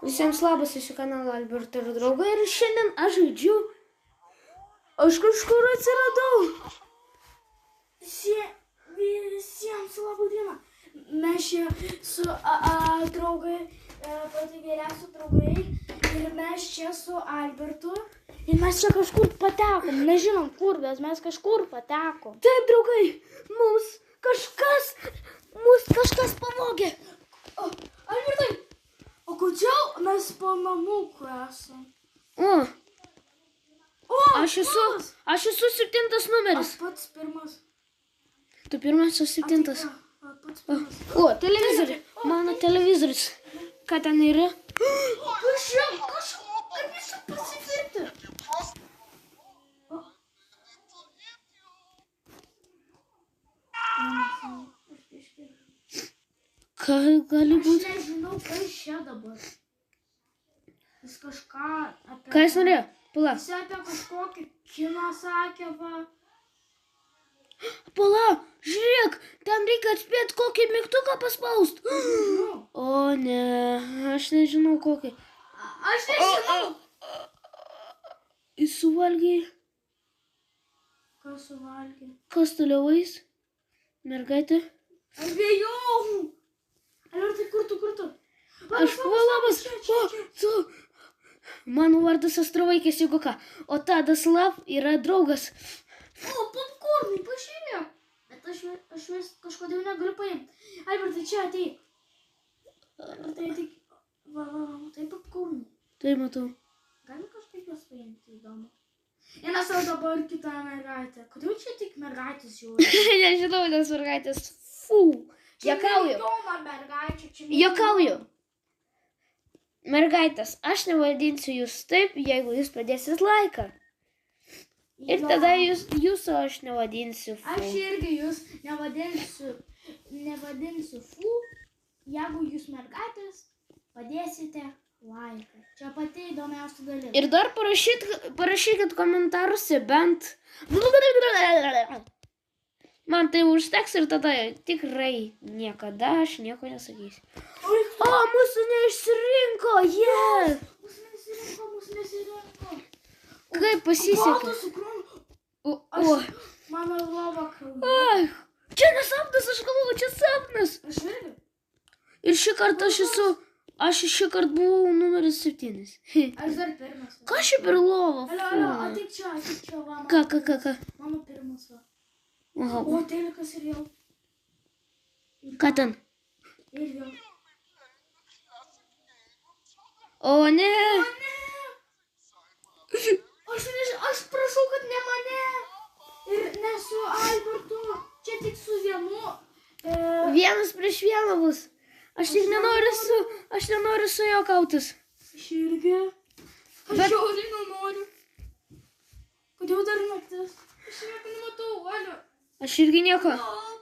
Visiems labas, esu kanalo Alberto ir draugai ir šiandien aš žaidžiu. Aš kažkur atsiradau. Visiems labą dieną. Mes čia su draugai, pati geriausi draugai. Ir mes čia su Albertu. Ir mes čia kažkur patekom. Nežinom kur, bet mes kažkur patekom. Taip, draugai, mus kažkas pavogė. Albertai, o kodėl mes po namuku esam? Aš esu 7 numeris. Aš pats pirmas. Tu pirmas, aš 7. O, televizorius. Mano televizorius. Ką ten yra? Kaip visi pasitvirti? Ką gali būti? Aš nežinau, kas čia dabar. Jis kažką apie... Ką jis norėjo? Pala. Jis apie kažkokį kiną sakė, va. Pala, žiūrėk, ten reikia atspėti kokį mygtuką paspaust. O ne, aš nežinau kokį. Aš nežinau. Jis suvalgė. Kas suvalgė? Kas toliau eis? Mergaitė? Aš bijau. Albertai, kur tu? Aš palabas. Mano vardas Astrovaikis, jeigu ką. O Tadas Lav yra draugas. O, popkornai, pažiūrėk. Bet aš vis kažkodėl negaliu paimti. Albertai, čia ateik. Albertai, ateik. Va, tai popkornai. Tai matau. Gali kažkaip juos paimti, įdomu. Ir mes jau dabar kitą mergaitę. Kodėl čia tik mergaitės žiūri? Nežinau, nes mergaitės. Fū. Juokauju. Juokauju. Mergaitės, aš nevadinsiu jūs taip, jeigu jūs padėsit laiką. Ir tada jūsų aš nevadinsiu fū. Aš irgi jūs nevadinsiu fū, jeigu jūs mergaitės padėsite laiką. Čia pati įdomiausia dalis. Ir dar parašykit komentaruose bent... Man tai užteks ir tada tikrai niekada aš nieko nesakysiu. O, mūsų neišsirinko, jie! Mūsų nesirinko. Kaip pasisekė? Mano lova kalba. Ai, čia nesapnas, aš galvoju, čia sapnas. Aš irgi. Ir šį kartą aš šį kartą buvau numeris 7. Aš dar pirmas. Ką šį per lovą? Alio, ateik čia, va. Ką? Mano pirmas, va. Aha. O, telikas ir jau. Ką ten? Ir jau. O ne. Aš prašau, kad ne mane. Ir ne su Albertu. Čia tik su vienu. 1 prieš 1 bus. Aš nenoriu su juo kautis. Aš irgi. Aš žiauriai nenoriu. Kodėl dar naktis? Aš nieko nematau, Alio. Aš irgi nieko.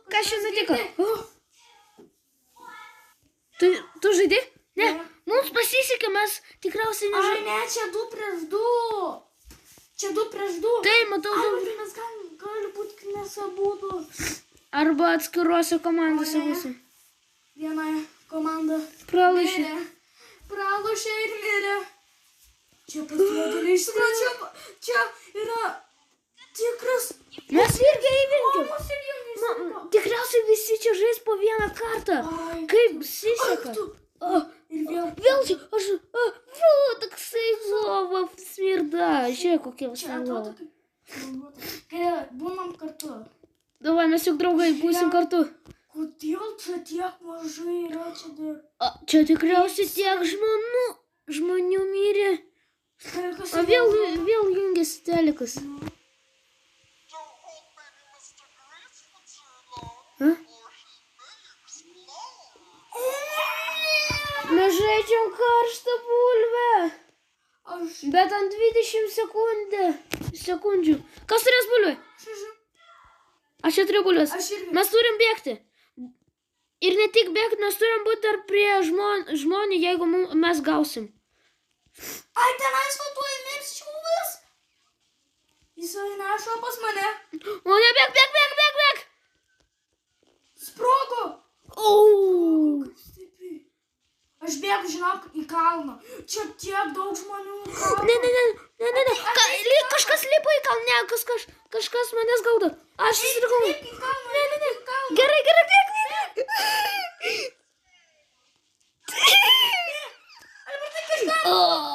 Ką čia nutiko? Tu žaidži? Ne. Mums pasisekė, mes tikriausiai nežaidžiame. Ne, čia 2 prieš 2. Čia 2 prieš 2. Tai, matau. Albertai, mes gali būti, kad mes abudu. Arba atskiruose komandose būsim. Viena komanda Pralošė. Pralošė ir mirė. Čia pasirodė išskrečia. Čia yra tikras. Mes irgi įveikiam. Tikriausiai visi čia žais po 1 kartą. Kaip siseka. Vėl čia. Toksai lova smirda. Žiūrėk, kokia visai lova. Būnam kartu. Davai, mes juk draugai, būsim kartu. Kodėl čia tiek mažai yra čia dar? Čia tikriausiai tiek žmonių mirė. O vėl jungiasi telikas. Mes žaidžiam karštą bulvę. Bet ant 20 sekundžių. Kas turės bulvę? Aš čia turiu bulvės. Mes turim bėgti. Ir ne tik bėgti, mes turim būti dar prie žmonių, jeigu mes gausim. Ai, tenais tuoj mirs čiūvas. Jis neša pas mane. O ne, bėg. Sprogo. O. Aš bėgu, žinok, į kalną. Čia tiek daug žmonių kalną. Ne. Kažkas lipa į kalną. Ne, kažkas manęs gaudo. Aš įsirgau. Ne. Gerai, bėg. Albertai, kažką.